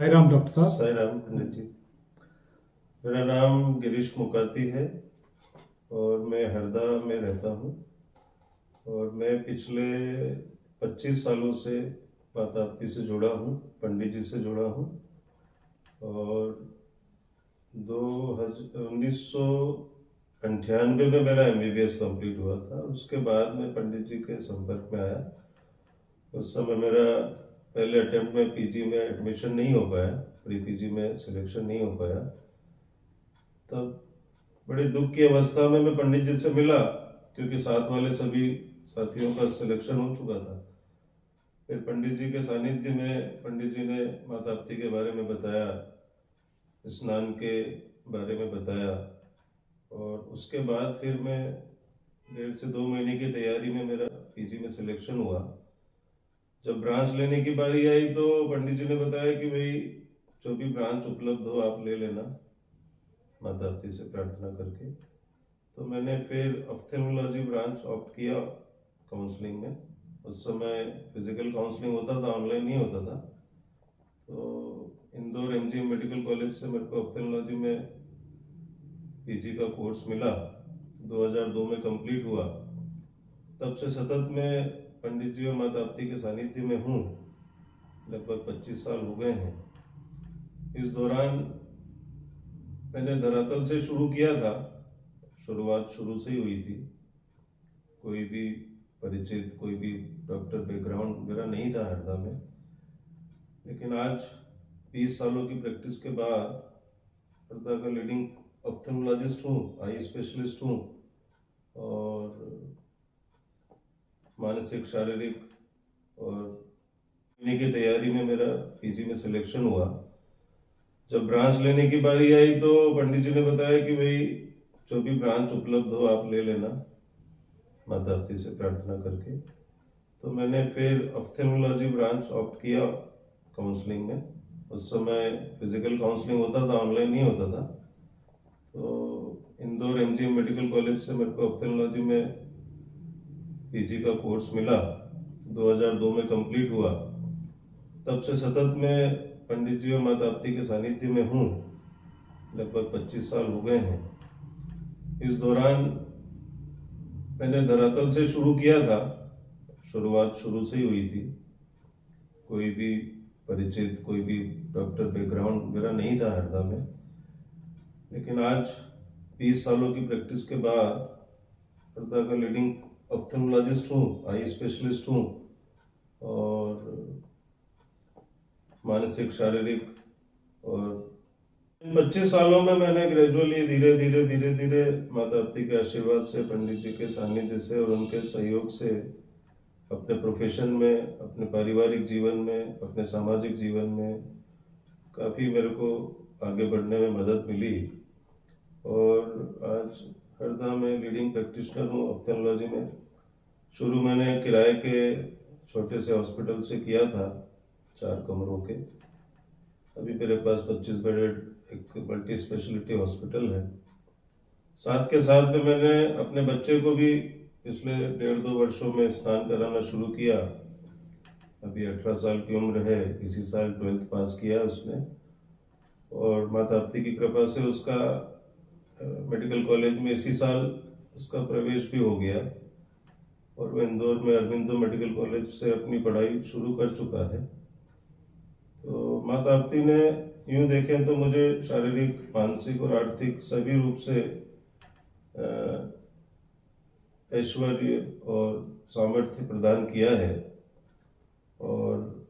Sai Ram doctor साहब। साई राम पंडित जी। मेरा नाम गिरीश मुकाती है और मैं हरदा में रहता हूँ। और मैं पिछले 25 सालों से माताप्ती से जुड़ा हूँ, पंडित जी से जुड़ा हूँ। और 1998 में मेरा MBBS कंप्लीट हुआ था। उसके बाद मैं पंडित जी के संपर्क में आया। उस समय मेरा पहले अटेम्प्ट में PG में एडमिशन नहीं हो पाया, प्री PG में सिलेक्शन नहीं हो पाया। तब बड़े दुख की अवस्था में मैं पंडित जी से मिला, क्योंकि साथ वाले सभी साथियों का सिलेक्शन हो चुका था। फिर पंडित जी के सानिध्य में पंडित जी ने माताप्ती के बारे में बताया, स्नान के बारे में बताया। और उसके बाद फिर मैं 1.5 से 2 महीने की तैयारी में मेरा PG में सिलेक्शन हुआ। जब ब्रांच लेने की बारी आई तो पंडित जी ने बताया कि भाई जो भी ब्रांच उपलब्ध हो आप ले लेना, माताप्ती से प्रार्थना करके। तो मैंने फिर ऑप्थेल्मोलॉजी ब्रांच ऑप्ट किया काउंसलिंग में। उस समय फिजिकल काउंसलिंग होता था, ऑनलाइन नहीं होता था। तो इंदौर MGM मेडिकल कॉलेज से मेरे को ऑप्थेल्मोलॉजी में PG का कोर्स मिला, 2002 में कंप्लीट हुआ। तब से सतत मैं पंडित जी और माताप्ती के सानिध्य में हूँ। लगभग 25 साल हो गए हैं। इस दौरान मैंने धरातल से शुरू किया था, शुरुआत शुरू से ही हुई थी। कोई भी परिचित, कोई भी डॉक्टर बैकग्राउंड मेरा नहीं था हरदा में। लेकिन आज 20 सालों की प्रैक्टिस के बाद हरदा का लीडिंग ऑप्थेल्मोलॉजिस्ट हूँ, आई स्पेशलिस्ट हूँ। और मानसिक, शारीरिक और की तैयारी में मेरा PG में सिलेक्शन हुआ। जब ब्रांच लेने की बारी आई तो पंडित जी ने बताया कि भाई जो भी ब्रांच उपलब्ध हो आप ले लेना, माताप्ती से प्रार्थना करके। तो मैंने फिर ऑप्थेल्मोलॉजी ब्रांच ऑप्ट किया काउंसलिंग में। उस समय फिजिकल काउंसलिंग होता था, ऑनलाइन नहीं होता था। तो इंदौर MGM मेडिकल कॉलेज से मेरे को ऑप्थेल्मोलॉजी में PG का कोर्स मिला, 2002 में कंप्लीट हुआ। तब से सतत मैं पंडित जी और माताप्ती के सानिध्य में हूँ। लगभग 25 साल हो गए हैं। इस दौरान मैंने धरातल से शुरू किया था, शुरुआत शुरू से ही हुई थी। कोई भी परिचित, कोई भी डॉक्टर बैकग्राउंड मेरा नहीं था हरदा में। लेकिन आज 20 सालों की प्रैक्टिस के बाद हरदा का लीडिंग ऑप्थेल्मोलॉजिस्ट हूँ, आई स्पेशलिस्ट हूँ। और मानसिक, शारीरिक और 25 सालों में मैंने ग्रेजुअली धीरे धीरे माताप्ती के आशीर्वाद से, पंडित जी के सानिध्य से और उनके सहयोग से अपने प्रोफेशन में, अपने पारिवारिक जीवन में, अपने सामाजिक जीवन में काफ़ी मेरे को आगे बढ़ने में मदद मिली। और आज हरदा में लीडिंग प्रैक्टिशनर हूँ ऑप्थेल्मोलॉजी में। शुरू मैंने किराए के छोटे से हॉस्पिटल से किया था, 4 कमरों के। अभी मेरे पास 25 बेडेड एक मल्टी स्पेशलिटी हॉस्पिटल है। साथ के साथ में मैंने अपने बच्चे को भी पिछले 1.5-2 वर्षों में स्नान कराना शुरू किया। अभी 18 साल की उम्र है, इसी साल 12th पास किया उसने। और माताप्ती की कृपा से उसका मेडिकल कॉलेज में इसी साल उसका प्रवेश भी हो गया। और वो इंदौर में अरविंदो मेडिकल कॉलेज से अपनी पढ़ाई शुरू कर चुका है। तो माताप्ती ने यूं देखें तो मुझे शारीरिक, मानसिक और आर्थिक सभी रूप से ऐश्वर्य और सामर्थ्य प्रदान किया है। और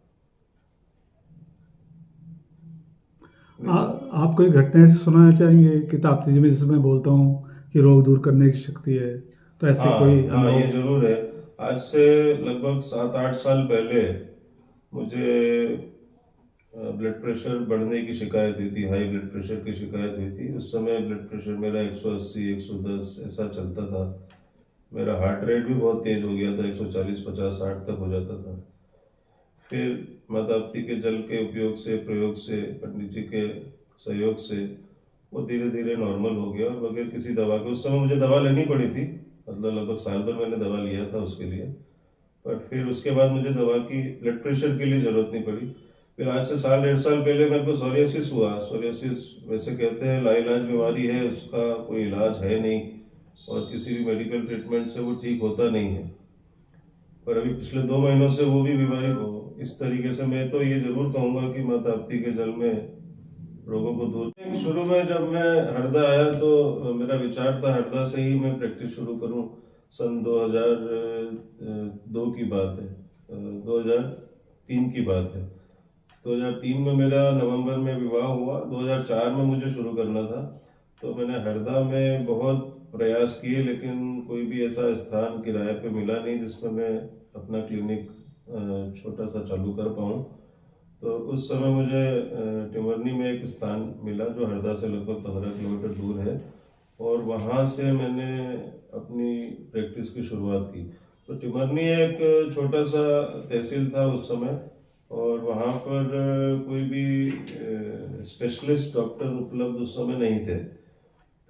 आप कोई घटना ऐसी सुनाना चाहेंगे कि ताप्ती जी में, जैसे मैं बोलता हूँ कि रोग दूर करने की शक्ति है, तो ऐसे कोई हाँ, ये अनुभव? जरूर है। आज से लगभग 7-8 साल पहले मुझे ब्लड प्रेशर बढ़ने की शिकायत हुई थी, हाई ब्लड प्रेशर की शिकायत हुई थी। उस समय ब्लड प्रेशर मेरा 180, 110 ऐसा चलता था। मेरा हार्ट रेट भी बहुत तेज हो गया था, 140, 50, 60 तक हो जाता था। फिर माताप्ती के जल के उपयोग से, प्रयोग से, पंडित जी के सहयोग से वो धीरे धीरे नॉर्मल हो गया, और बगैर किसी दवा के। उस समय मुझे दवा लेनी पड़ी थी, मतलब लगभग साल भर मैंने दवा लिया था उसके लिए। पर फिर उसके बाद मुझे दवा की ब्लड प्रेशर के लिए ज़रूरत नहीं पड़ी। फिर आज से साल 1.5 साल पहले मेरे को सोरियासिस हुआ। सोरियासिस वैसे कहते हैं लाइलाज बीमारी है, उसका कोई इलाज है नहीं और किसी भी मेडिकल ट्रीटमेंट से वो ठीक होता नहीं है। पर अभी पिछले 2 महीनों से वो भी बीमारी हो इस तरीके से मैं तो ये जरूर कहूंगा कि माँ ताप्ती के जल में रोगों को दूर। शुरू में जब मैं हरदा आया तो मेरा विचार था हरदा से ही मैं प्रैक्टिस शुरू करूं। सन 2002 की बात है, 2003 की बात है। 2003 में मेरा नवंबर में विवाह हुआ। 2004 में मुझे शुरू करना था, तो मैंने हरदा में बहुत प्रयास किए, लेकिन कोई भी ऐसा स्थान किराए पे मिला नहीं जिसमें मैं अपना क्लिनिक छोटा सा चालू कर पाऊँ। तो उस समय मुझे टिमरनी में एक स्थान मिला जो हरदा से लगभग 15 किलोमीटर दूर है, और वहाँ से मैंने अपनी प्रैक्टिस की शुरुआत की। तो टिमरनी एक छोटा सा तहसील था उस समय, और वहाँ पर कोई भी स्पेशलिस्ट डॉक्टर उपलब्ध उस समय नहीं थे।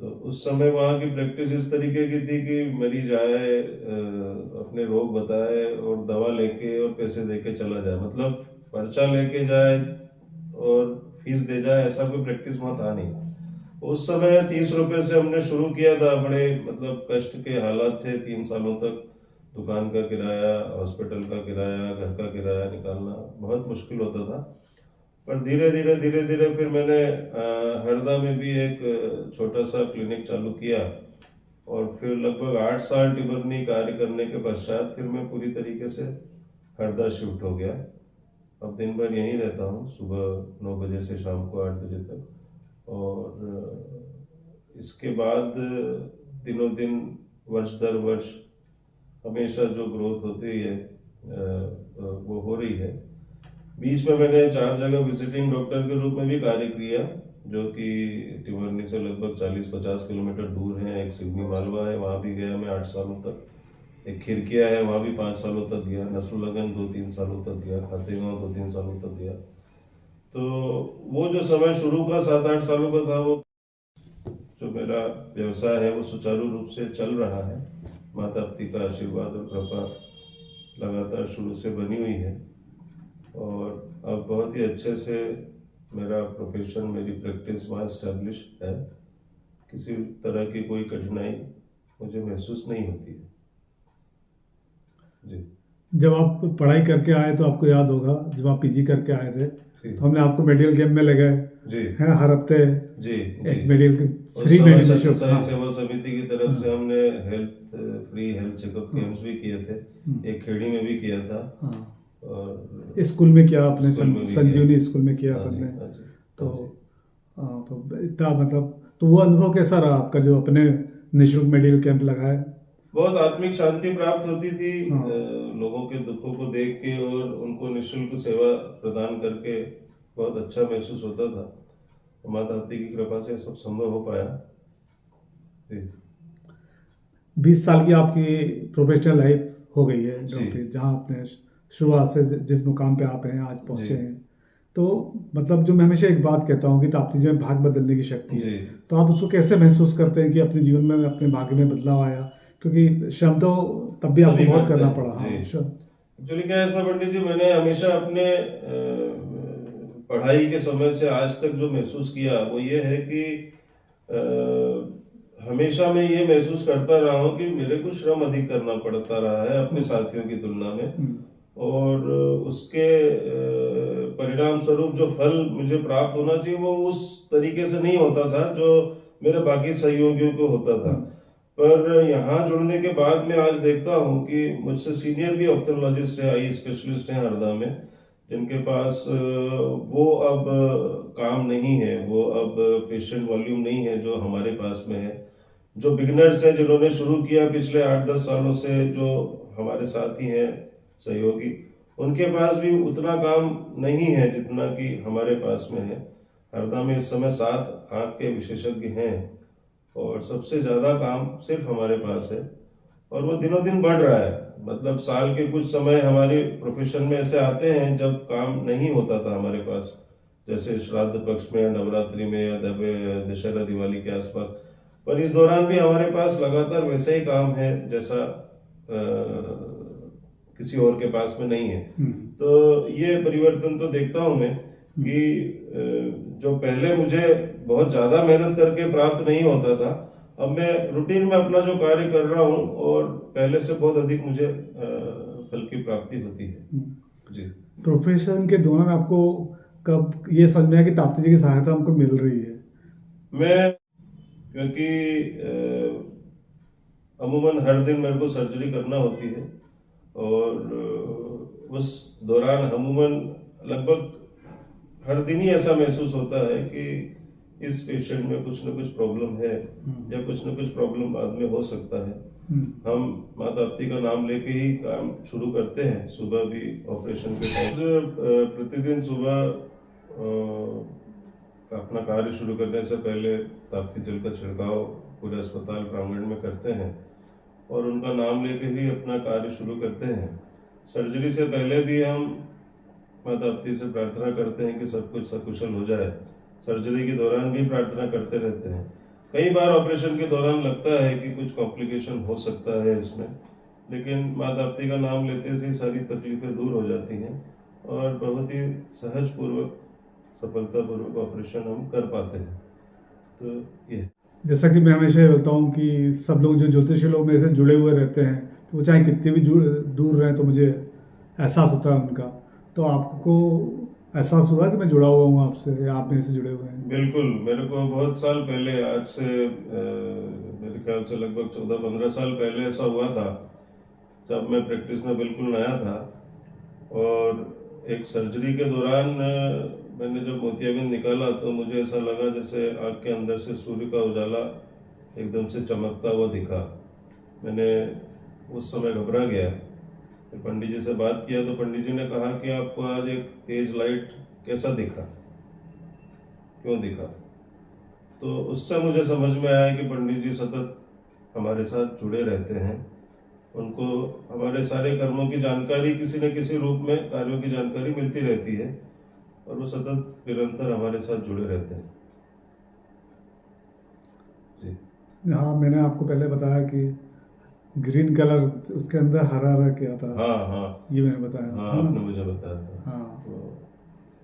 तो उस समय वहाँ की प्रैक्टिस इस तरीके की थी कि मरीज आए, अपने रोग बताए और दवा लेके और पैसे देके चला जाए, मतलब पर्चा लेके जाए और फीस दे जाए, ऐसा कोई प्रैक्टिस वहाँ था नहीं। उस समय 30 रुपए से हमने शुरू किया था। बड़े मतलब कष्ट के हालात थे। 3 सालों तक दुकान का किराया, हॉस्पिटल का किराया, घर का किराया निकालना बहुत मुश्किल होता था। पर धीरे धीरे फिर मैंने हरदा में भी एक छोटा सा क्लिनिक चालू किया, और फिर लगभग 8 साल टिमरनी कार्य करने के पश्चात फिर मैं पूरी तरीके से हरदा शिफ्ट हो गया। अब दिन भर यहीं रहता हूँ, सुबह 9 बजे से शाम को 8 बजे तक। और इसके बाद दिनों दिन, वर्ष दर वर्ष हमेशा जो ग्रोथ होती है वो हो रही है। बीच में मैंने 4 जगह विजिटिंग डॉक्टर के रूप में भी कार्य किया, जो कि टिमरनी से लगभग 40-50 किलोमीटर दूर है। एक सिवनी मालवा है, वहाँ भी गया मैं 8 सालों तक। एक खिरकिया है, वहाँ भी 5 सालों तक गया। नसरुल्लागंज 2-3 सालों तक गया। खातेगांव 2-3 सालों तक गया। तो वो जो समय शुरू का 7-8 सालों का था, वो जो मेरा व्यवसाय है वो सुचारू रूप से चल रहा है। माता ताप्ती का आशीर्वाद और कृपा लगातार शुरू से बनी हुई है, और अब बहुत ही अच्छे से मेरा प्रोफेशन, मेरी प्रैक्टिस वहाँ एस्टेब्लिश है। किसी तरह की कोई कठिनाई मुझे महसूस नहीं होती है जी। जब आप पढ़ाई करके आए तो आपको याद होगा, जब आप पीजी करके आए थे तो हमने आपको मेडिकल कैंप में ले गए जी हैं हर हफ्ते। जी एक मेडिकल फ्री साई मेडिकल सेवा समिति की तरफ से हमने फ्री हेल्थ चेकअप कैंप्स भी किए थे। एक खेड़ी में भी किया था, और स्कूल में किया आपने, स्कूल में भी संजीवनी स्कूल में किया हाँ जी, आपने। हाँ जी, तो हाँ जी। तो इतना मतलब, तो वो अनुभव कैसा रहा आपका जो अपने निःशुल्क मेडिकल कैंप लगाए? बहुत आत्मिक शांति प्राप्त होती थी हाँ। लोगों के दुखों को देख के और उनको निःशुल्क सेवा प्रदान करके बहुत अच्छा महसूस होता था। माता ताप्ती की कृपा से सब संभव हो पाया जी। 20 साल की आपकी प्रोफेशनल लाइफ हो गई है जी। डॉक्टरी, जहाँ आपने शुरुआत से जिस मुकाम पे आप हैं आज पहुंचे जी। हैं। तो मतलब जो मैं हमेशा एक बात कहता हूँ कि ताप्ती जी में भाग्य बदलने की शक्ति है। जी। तो आप उसको कैसे महसूस करते हैं कि अपने जीवन में अपने भाग्य में बदलाव आया? क्योंकि श्रम तो तब भी आपको सभी बहुत करते करना हैं, पड़ा। हाँ, जी। श्रम। एक्चुअली क्या है इसमें पंडित जी, मैंने हमेशा अपने पढ़ाई के समय से आज तक जो महसूस किया वो ये है कि हमेशा मैं ये महसूस करता रहा हूँ कि मेरे को श्रम अधिक करना पड़ता रहा है अपने साथियों की तुलना में, और उसके परिणाम स्वरूप जो फल मुझे प्राप्त होना चाहिए वो उस तरीके से नहीं होता था जो मेरे बाकी सहयोगियों को होता था। पर यहाँ जुड़ने के बाद मैं आज देखता हूँ कि मुझसे सीनियर भी ऑप्थेल्मोलॉजिस्ट है, आई स्पेशलिस्ट हैं हरदा में, जिनके पास वो अब काम नहीं है, वो अब पेशेंट वॉल्यूम नहीं है जो हमारे पास में है। जो बिगनर्स हैं जिन्होंने शुरू किया पिछले 8-10 सालों से, जो हमारे साथी हैं सहयोगी, उनके पास भी उतना काम नहीं है जितना कि हमारे पास में है। हरदा में इस समय 7 आँख के विशेषज्ञ हैं, और सबसे ज़्यादा काम सिर्फ हमारे पास है, और वो दिनों दिन बढ़ रहा है। मतलब साल के कुछ समय हमारे प्रोफेशन में ऐसे आते हैं जब काम नहीं होता था हमारे पास, जैसे श्राद्ध पक्ष में या नवरात्रि में या दशहरा दिवाली के आसपास। पर इस दौरान भी हमारे पास लगातार वैसा ही काम है जैसा किसी और के पास में नहीं है। तो ये परिवर्तन तो देखता हूँ मैं कि जो पहले मुझे बहुत ज्यादा मेहनत करके प्राप्त नहीं होता था, अब मैं रूटीन में अपना जो कार्य कर रहा हूँ और पहले से बहुत अधिक मुझे फल की प्राप्ति होती है। जी। प्रोफेशन के दौरान आपको कब ये समझ में आया कि ताप्ती जी की सहायता हमको मिल रही है? मैं क्योंकि अमूमन हर दिन मेरे को सर्जरी करना होती है और उस दौरान अमूमन लगभग हर दिन ही ऐसा महसूस होता है कि इस पेशेंट में कुछ न कुछ प्रॉब्लम है या कुछ न कुछ प्रॉब्लम बाद में हो सकता है। हम माँ ताप्ती का नाम लेके ही काम शुरू करते हैं, सुबह भी ऑपरेशन के टाइम प्रतिदिन सुबह अपना कार्य शुरू करने से पहले ताप्ती जल का छिड़काव पूरे अस्पताल प्रांगण में करते हैं और उनका नाम लेके ही अपना कार्य शुरू करते हैं। सर्जरी से पहले भी हम माँ ताप्ती से प्रार्थना करते हैं कि सब कुछ सकुशल हो जाए। सर्जरी के दौरान भी प्रार्थना करते रहते हैं। कई बार ऑपरेशन के दौरान लगता है कि कुछ कॉम्प्लिकेशन हो सकता है इसमें, लेकिन माँ ताप्ती का नाम लेते से सारी तकलीफें दूर हो जाती हैं और बहुत ही सहज पूर्वक सफलतापूर्वक ऑपरेशन हम कर पाते हैं। तो ये जैसा कि मैं हमेशा ये बोलता हूँ कि सब लोग जो ज्योतिषी लोग मेरे से जुड़े हुए रहते हैं, तो वो चाहे कितने भी दूर रहें, तो मुझे एहसास होता है उनका। तो आपको एहसास हुआ कि मैं जुड़ा हुआ हूँ आपसे, या आप मेरे से जुड़े हुए हैं? बिल्कुल, मेरे को बहुत साल पहले, आज से मेरे ख्याल से लगभग 14-15 साल पहले ऐसा हुआ था, जब मैं प्रैक्टिस में बिल्कुल नया था और एक सर्जरी के दौरान मैंने जब मोतियाबिंद निकाला तो मुझे ऐसा लगा जैसे आँख के अंदर से सूर्य का उजाला एकदम से चमकता हुआ दिखा। मैंने उस समय घबरा गया। फिर पंडित जी से बात किया तो पंडित जी ने कहा कि आपको आज एक तेज लाइट कैसा दिखा, क्यों दिखा? तो उससे मुझे समझ में आया कि पंडित जी सतत हमारे साथ जुड़े रहते हैं। उनको हमारे सारे कर्मों की जानकारी किसी न किसी रूप में, कार्यों की जानकारी मिलती रहती है और वो सतत निरंतर हमारे साथ जुड़े रहते हैं। जी हाँ, मैंने आपको पहले बताया कि ग्रीन कलर उसके अंदर हरा रह गया था। हाँ हाँ, ये मैंने बताया। हाँ आपने मुझे बताया था। हाँ,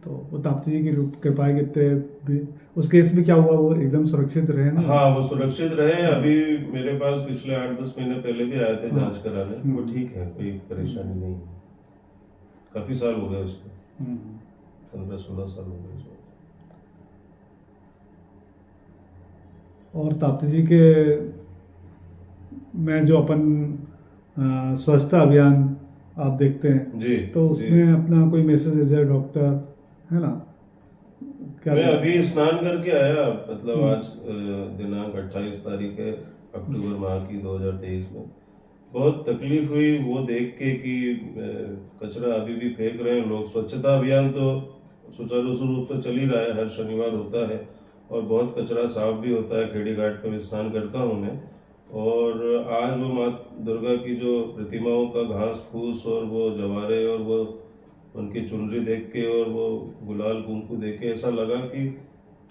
तो वो ताप्ती जी की कृपा है कितने भी उस केस में क्या हुआ, वो एकदम सुरक्षित रहे ना? हाँ, वो सुरक्षित रहे। अभी मेरे पास पिछले 8-10 महीने पहले भी आए थे जांच कराने। वो ठीक है, कोई परेशानी नहीं है। काफी साल हो गए उसको, 15-16 साल हो गए उसको। और ताप्ती जी के में जो अपन स्वच्छता अभियान आप देखते हैं जी, तो उसमें अपना कोई मैसेज एज ए डॉक्टर है ना? क्या मैं अभी स्नान करके आया, मतलब आज दिनांक 28 तारीख है अक्टूबर माह की 2023 में। बहुत तकलीफ हुई वो देख के कि कचरा अभी भी फेंक रहे हैं लोग। स्वच्छता अभियान तो सुचारू रूप से चल ही रहा है, हर शनिवार होता है और बहुत कचरा साफ भी होता है। खेड़ी घाट पर स्नान करता हूँ मैं, और आज वो माँ दुर्गा की जो प्रतिमाओं का घास फूस और वो जवारे और वो उनकी चुनरी देख के और वो गुलाल कुंकू देख के ऐसा लगा कि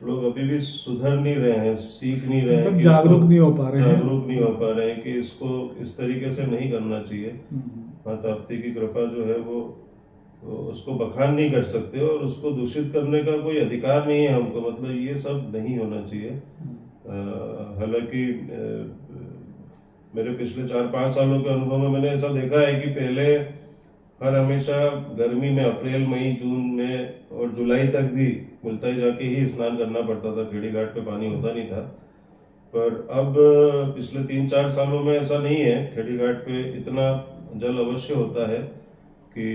लोग अभी भी सुधर नहीं रहे हैं, सीख नहीं रहे हैं, मतलब कि जागरूक नहीं हो पा रहे हैं। जागरूक नहीं हो पा रहे हैं कि इसको इस तरीके से नहीं करना चाहिए। माँ ताप्ती की कृपा जो है वो उसको बखान नहीं कर सकते और उसको दूषित करने का कोई अधिकार नहीं है हमको। मतलब ये सब नहीं होना चाहिए। हालांकि मेरे पिछले 4-5 सालों के अनुभव में मैंने ऐसा देखा है कि पहले हर हमेशा गर्मी में अप्रैल मई जून में और जुलाई तक भी मुल्ताई जाके ही स्नान करना पड़ता था, खेड़ी घाट पे पानी होता नहीं था। पर अब पिछले 3-4 सालों में ऐसा नहीं है, खेड़ी घाट पे इतना जल अवश्य होता है कि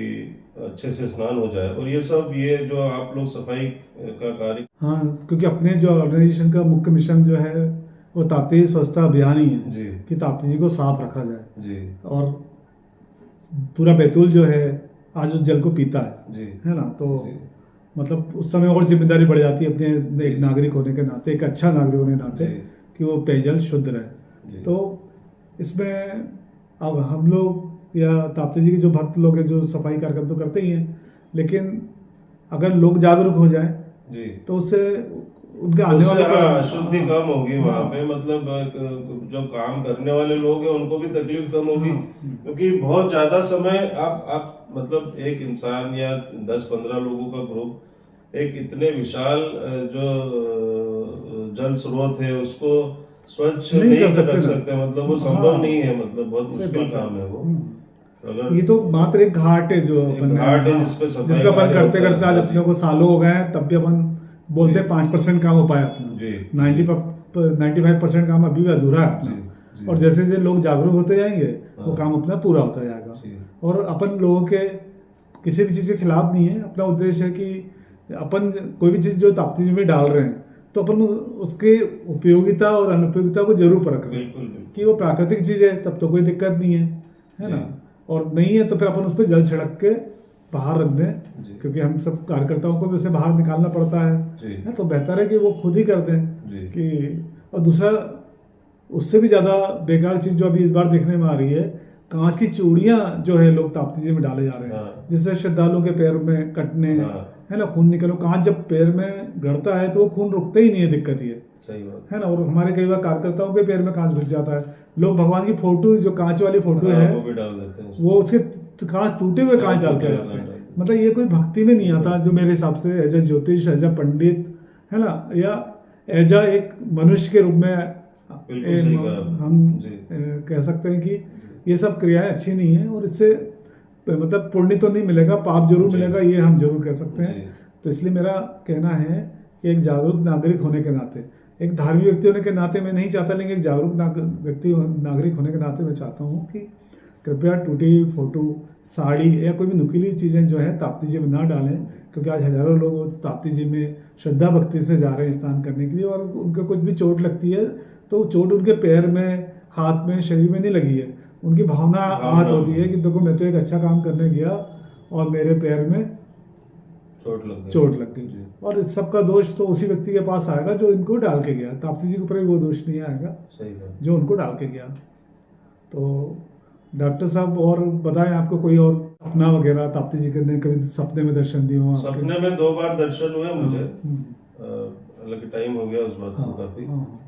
अच्छे से स्नान हो जाए। और ये सब ये जो आप लोग सफाई का कार्य, हाँ, क्योंकि अपने जो ऑर्गेनाइजेशन का मुख्य मिशन जो है वो ताप्ती स्वच्छता अभियान ही है जी कि ताप्ती जी को साफ रखा जाए। जी और पूरा बैतूल जो है आज उस जल को पीता जी है ना? तो जी मतलब उस समय और जिम्मेदारी बढ़ जाती है अपने एक नागरिक होने के नाते, एक अच्छा नागरिक होने के नाते, जी कि वो पेयजल शुद्ध रहे। जी। तो इसमें अब हम लोग या ताप्ती जी के जो भक्त लोग हैं जो सफाई कार्यक्रम तो करते ही हैं, लेकिन अगर लोग जागरूक हो जाए जी तो उससे उनके आने उससे वाले हाँ अशुद्धि हाँ, कम होगी वहां हाँ, पे, मतलब जो काम करने वाले लोग हैं उनको भी तकलीफ कम होगी, हाँ, क्योंकि बहुत ज्यादा समय आप मतलब एक इंसान या 10-15 लोगों का ग्रुप एक इतने विशाल जो जल स्रोत है उसको स्वच्छ नहीं नहीं कर सकते रख ना। सकते, मतलब वो हाँ, संभव नहीं है, मतलब बहुत सही मुश्किल बात है। काम है वो। ये अगर तो मात्र एक घाट है जो एक अपन घाट है हाँ, जिसपे जिस सफाई पे अपन कार्य करते होता है, करते आज हाँ जी, अपने को सालों हो गए हैं, तब भी अपन बोलते जी हैं 5% काम हो पाया अपना। जी 95% काम अभी भी अधूरा है जी अपना। जी और जैसे जैसे लोग जागरूक होते जाएंगे वो हाँ काम अपना पूरा होता जाएगा। जी और अपन लोगों के किसी भी चीज़ के खिलाफ नहीं है, अपना उद्देश्य है कि अपन कोई भी चीज़ जो ताप्ती जी में डाल रहे हैं तो अपन उसके उपयोगिता और अनुपयोगिता को जरूर परख रहे हैं बिल्कुल कि बिल्कुल वो प्राकृतिक चीज़ है तब तो कोई दिक्कत नहीं है जी ना। और नहीं है तो फिर अपन उस पर जल छिड़क के बाहर रख दें, जी क्योंकि हम सब कार्यकर्ताओं को भी उसे बाहर निकालना पड़ता जी है तो बेहतर है कि वो खुद ही कर दें जी कि। और दूसरा उससे भी ज़्यादा बेकार चीज़ जो अभी इस बार देखने में आ रही है, कांच की चूड़ियाँ जो है लोग ताप्ती जी में डाले जा रहे हैं, हाँ जिससे श्रद्धालुओं के पैर में कटने हाँ है ना, खून निकलो। कांच जब पैर में गड़ता है तो वो खून रुकता ही नहीं है, दिक्कत ये सही बात है ना। और हमारे कई बार कार्यकर्ताओं के पैर में कांच घुस जाता है, लोग भगवान की फोटो जो कांच वाली फोटो हाँ है वो भी डाल देते हैं वो उसके कांच टूटे हुए कांच डाल के टूटे हुए आते कांच हैं। डालते हैं। मतलब ये कोई भक्ति में नहीं आता, जो मेरे हिसाब से एज ए ज्योतिष, एज ए पंडित है ना, या एज ए एक मनुष्य के रूप में बिल्कुल सही कहा आपने। हम जी कह सकते हैं कि ये सब क्रियाएं अच्छी नहीं है और इससे मतलब पुण्य तो नहीं मिलेगा, पाप जरूर जी मिलेगा, ये हम जरूर कह सकते हैं। जी तो इसलिए मेरा कहना है कि एक जागरूक नागरिक होने के नाते, एक धार्मिक व्यक्ति होने के नाते मैं नहीं चाहता, लेकिन एक जागरूक नागरिक होने के नाते मैं चाहता हूँ कि कृपया टूटी फोटो, साड़ी या कोई भी नुकीली चीज़ें जो है ताप्ती जी में ना डालें, क्योंकि आज हजारों लोग ताप्ती जी में श्रद्धा भक्ति से जा रहे हैं स्नान करने के लिए, और उनको कुछ भी चोट लगती है तो चोट उनके पैर में, हाथ में, शरीर में नहीं लगी है, उनकी भावना आहत होती है कि देखो मैं तो एक अच्छा काम करने गया और मेरे पैर में चोट लग गई। जी और इस सब का दोष तो उसी व्यक्ति के पास आएगा जो इनको डाल के गया, ताप्ती जी के ऊपर भी वो दोष नहीं आएगा सही बात। जो उनको डाल के गया। तो डॉक्टर साहब और बताएं, आपको कोई और सपना वगैरह ताप्ती जी के ने कभी सपने में दर्शन दिए हो आपके? सपने में 2 बार दर्शन हुए मुझे, हम्म, हालांकि टाइम हो गया उस बात हाँ, को काफी, हाँ,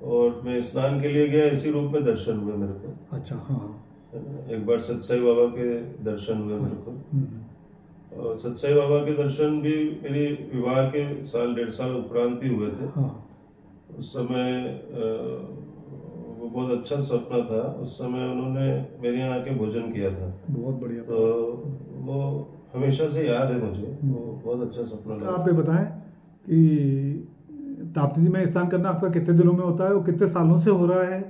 और मैं स्नान के लिए गया, इसी रूप में दर्शन हुए मेरे को, अच्छा हाँ, है ना। एक बार सतसाई बाबा के दर्शन हुए मेरे को, हम्म, और सतसाई बाबा के दर्शन भी मेरे विवाह के साल 1.5 साल उपरांत ही हुए थे। हाँ, उस समय वो बहुत अच्छा सपना था, उस समय उन्होंने मेरे यहाँ आके भोजन किया था, बहुत बढ़िया। तो वो हमेशा से याद है मुझे, वो बहुत अच्छा सपना तो लगा। आप ये बताएं कि ताप्ती जी में स्नान करना आपका कितने दिनों में होता है और कितने सालों से हो रहा है,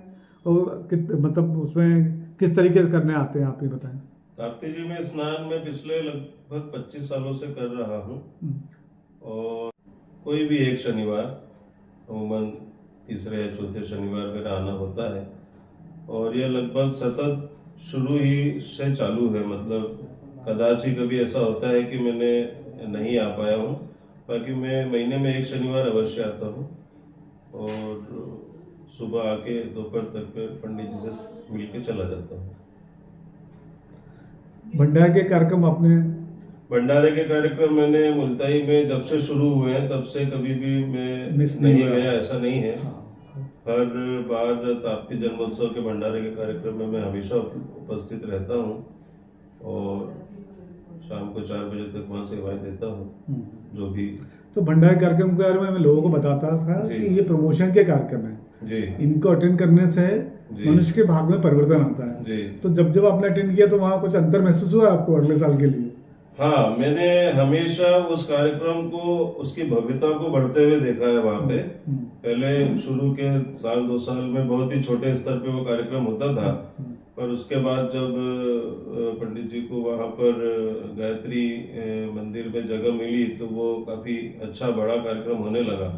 और मतलब उसमें किस तरीके से करने आते हैं, आप ये बताएं। ताप्ती जी में स्नान में पिछले लगभग 25 सालों से कर रहा हूँ, और कोई भी एक शनिवार, अमूमन तीसरे या चौथे शनिवार मेरा आना होता है, और यह लगभग सतत शुरू ही से चालू है, मतलब कदाच ही कभी ऐसा होता है कि मैंने नहीं आ पाया हूँ, बाकी मैं महीने में एक शनिवार अवश्य आता हूँ, और सुबह आके दोपहर तक पंडित जी से मिल के चला जाता हूँ। भंडारे के कार्यक्रम आपने? भंडारे के कार्यक्रम मैंने मुल्ताई में जब से शुरू हुए हैं तब से कभी भी मैं मिस नहीं नहीं हुआ। गया, ऐसा नहीं है। हाँ, हर बार ताप्ती जन्मोत्सव के भंडारे के कार्यक्रम में मैं हमेशा उपस्थित रहता हूँ, और शाम को 4 बजे तक वहाँ सेवाएं देता हूँ, जो भी। तो भंडारे कार्यक्रम के बारे में मैं लोगों को बताता था जी। कि ये प्रमोशन के कार्यक्रम है, जी इनको अटेंड करने से जी। मनुष्य के भाग में परिवर्तन आता है। जी तो जब जब आपने अटेंड किया तो वहाँ कुछ अंतर महसूस हुआ आपको अगले साल के लिए? हाँ, मैंने हमेशा उस कार्यक्रम को, उसकी भव्यता को बढ़ते हुए देखा है वहाँ पे। पहले शुरू के 1-2 साल में बहुत ही छोटे स्तर पे वो कार्यक्रम होता था, पर उसके बाद जब पंडित जी को वहाँ पर गायत्री मंदिर में जगह मिली तो वो काफी अच्छा बड़ा कार्यक्रम होने लगा,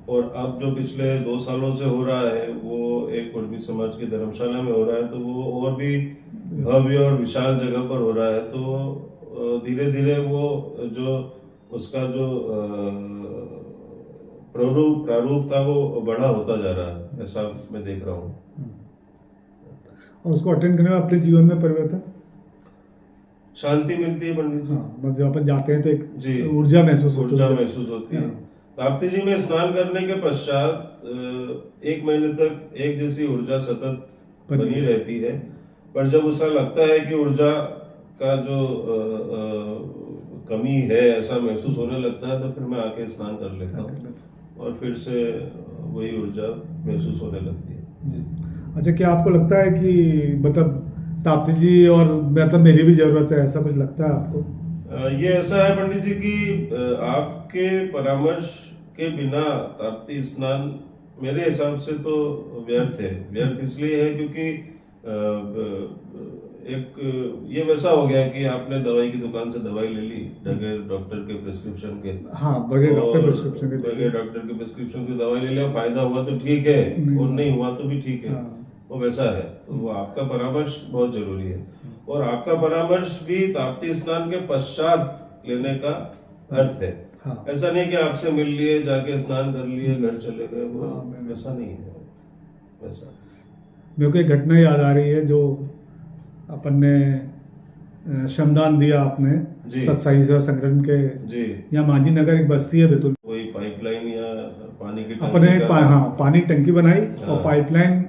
और अब जो पिछले 2 सालों से हो रहा है वो एक कुर्मी समाज की धर्मशाला में हो रहा है, तो वो और भी भव्य और विशाल जगह पर हो रहा है। तो धीरे धीरे वो जो उसका जो प्रारूप था वो बड़ा होता जा रहा है, ऐसा मैं देख रहा हूँ। और उसको अटेंड करने में अपने जीवन में परिवर्तन, शांति मिलती है पंडित जी। हाँ, बस जब अपन जाते हैं तो एक जी, ऊर्जा महसूस होती ऊर्जा है। महसूस होती है। ताप्ती जी में स्नान करने के पश्चात 1 महीने तक एक जैसी ऊर्जा सतत बनी रहती है, पर जब उसका लगता है कि ऊर्जा का जो कमी है ऐसा महसूस होने लगता है, तो फिर मैं आके स्नान कर लेता हूँ और फिर से वही ऊर्जा महसूस होने लगती है जी। अच्छा, क्या आपको लगता है कि मतलब ताप्ती जी और मतलब मेरी भी जरूरत है, ऐसा कुछ लगता है आपको? ये ऐसा है पंडित जी कि आपके परामर्श के बिना ताप्ती स्नान मेरे हिसाब से तो व्यर्थ है। व्यर्थ इसलिए है क्योंकि एक ये वैसा हो गया कि आपने दवाई की दुकान से दवाई ले ली बगैर डॉक्टर के प्रिस्क्रिप्शन के। हाँ, बगैर डॉक्टर और प्रिस्क्रिप्शन के बगैर डॉक्टर के प्रिस्क्रिप्शन की दवाई ले लिया, फायदा हुआ तो ठीक है और नहीं हुआ तो भी ठीक है। हाँ। वो वैसा है, तो वो आपका परामर्श बहुत जरूरी है और आपका परामर्श भी ताप्ती स्नान के पश्चात लेने का अर्थ है। हाँ। ऐसा नहीं कि आपसे मिल लिए, जाके स्नान कर लिए, घर चले गए, वो वैसा नहीं है वैसा। मेरे को एक घटना याद आ रही है, जो अपन ने श्रमदान दिया आपने सत्साई सेवा संगठन के जी। यहाँ मांझी नगर एक बस्ती है बैतूल, कोई पाइपलाइन या पानी की अपने हाँ पानी टंकी बनाई और पाइपलाइन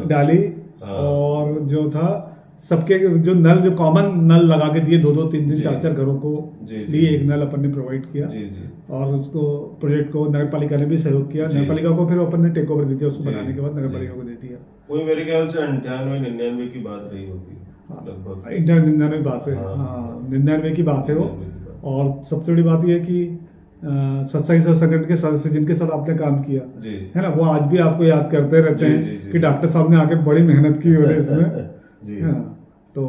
डाली और जो था सबके जो नल, जो कॉमन नल लगा के दिए, 2-2, 3-3, 4-4 घरों को लिए एक नल अपन ने प्रोवाइड किया। और उसको प्रोजेक्ट को नगर पालिका ने भी सहयोग किया। नगर पालिका को फिर अपन ने टेक ओवर दे दिया, उसको बनाने के बाद नगर पालिका को दे दिया। कोई मेरे ख्याल से 98-99 की बात रही होगी लगभग। 99 बात है, हाँ 99 की बात है वो। और सबसे बड़ी बात यह है कि सत्साई सेवा संगठन के सदस्य जिनके साथ आपने काम किया है ना, वो आज भी आपको याद करते रहते हैं कि डॉक्टर साहब ने आके बड़ी मेहनत की है इसमें। तो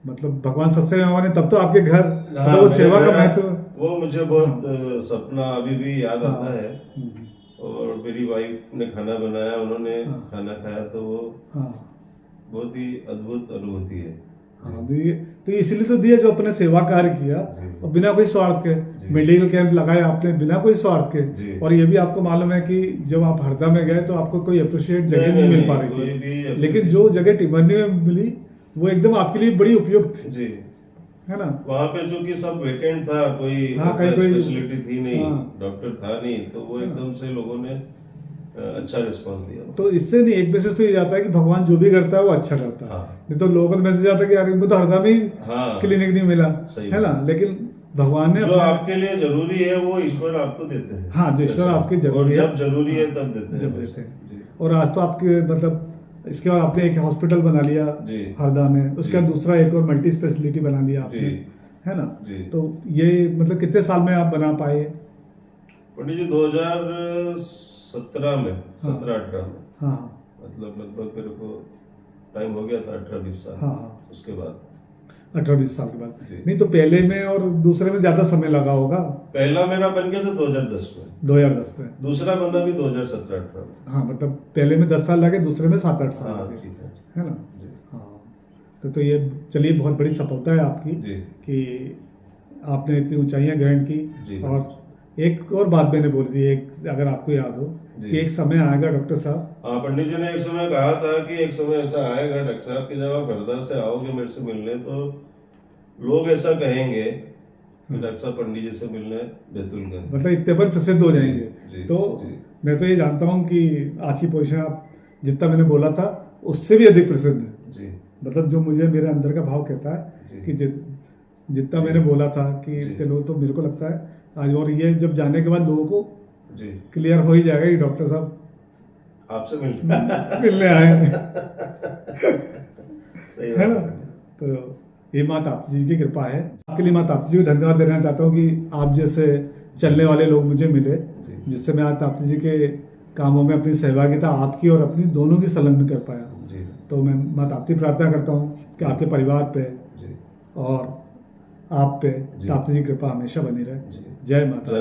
मतलब भगवान सत्साई बाबा ने तब तो आपके घर वो सेवा का महत्व, वो मुझे बहुत सपना अभी भी याद आता है। और मेरी वाइफ ने खाना बनाया, उन्होंने खाना खाया, तो वो बहुत ही अद्भुत अनुभूति है। हाँ, तो इसलिए तो दिया जो अपने सेवा कार्य किया और बिना कोई स्वार्थ के। मेडिकल कैंप लगाए आपने बिना कोई स्वार्थ के। और ये भी आपको मालूम है कि जब आप हरदा में गए तो आपको कोई अप्रिशिएट जगह नहीं मिल पा रही थी, लेकिन जो जगह टिमरनी में मिली वो एकदम आपके लिए बड़ी उपयुक्त थी जी, है ना। वहाँ पे चूंकि सब वेकेंट था, कोई स्पेशलिटी थी नहीं, डॉक्टर था नहीं, तो वो एकदम से लोगों ने अच्छा रिस्पांस दिया। तो इससे नहीं, एक मैसेज तो ये जाता है कि भगवान जो भी करता है वो अच्छा करता है। नहीं तो लोगों को मैसेज आता है कि यार इनको तो हरदा में क्लिनिक नहीं मिला, है ना। लेकिन भगवान ने जो आपके लिए जरूरी है वो ईश्वर आपको देते हैं। हाँ, जो ईश्वर आपके जरूरी है, जब जरूरी है तब देते हैं, जब देते हैं। और आज तो आपके मतलब इसके बाद आपने एक हॉस्पिटल बना लिया हरदा में, उसके बाद दूसरा एक और मल्टी स्पेशलिटी बना लिया आपने, है ना। तो ये मतलब कितने साल में आप बना पाए? पंडित जी 2017 में, 17-18 में, हाँ मतलब लगभग मेरे को टाइम हो गया था 18-20 साल। हाँ, उसके बाद 18-20 साल के बाद। नहीं तो पहले में और दूसरे में ज्यादा समय लगा होगा। पहला मेरा बन गया था 2010 में। 2010 में। दूसरा बना भी 2017-18 में। हाँ, मतलब पहले में 10 साल लगे, दूसरे में 7-8 साल लगे, है ना। हाँ, तो ये चलिए बहुत बड़ी सफलता है आपकी कि आपने इतनी ऊंचाइयां ग्रहण की। और एक और बात मैंने बोली थी, एक अगर आपको याद हो कि एक समय आएगा डॉक्टर साहब। हाँ, पंडित जी ने एक समय कहा था कि एक समय ऐसा आएगा डॉक्टर साहब कि जब आप हरदा से आओगे मेरे से मिलने, तो लोग ऐसा कहेंगे कि डॉक्टर साहब पंडित जी से मिलने बैतूल गए, मतलब इतने पर प्रसिद्ध हो जाएंगे। तो मैं तो ये जानता हूँ कि आज की पोजीशन आप जितना मैंने बोला था उससे भी अधिक प्रसिद्ध है। मतलब जो मुझे मेरे अंदर का भाव कहता है कि जितना मैंने बोला था कि इतने लोग, तो मेरे को लगता है आज, और ये जब जाने के बाद लोगों को क्लियर हो ही जाएगा कि डॉक्टर साहब आपसे मिलने आए सही है ना। तो ये माँ ताप्ती जी की कृपा है। आपके लिए माँ ताप्ती जी को धन्यवाद देना चाहता हूँ कि आप जैसे चलने वाले लोग मुझे मिले, जिससे मैं आज ताप्ती जी के कामों में अपनी सहभागिता आपकी और अपनी दोनों की संलग्न कर पाया। तो मैं माँ ताप्ती प्रार्थना करता हूँ कि आपके परिवार पे और आप पे ताप्ती जी कृपा हमेशा बनी रहे। जय माता।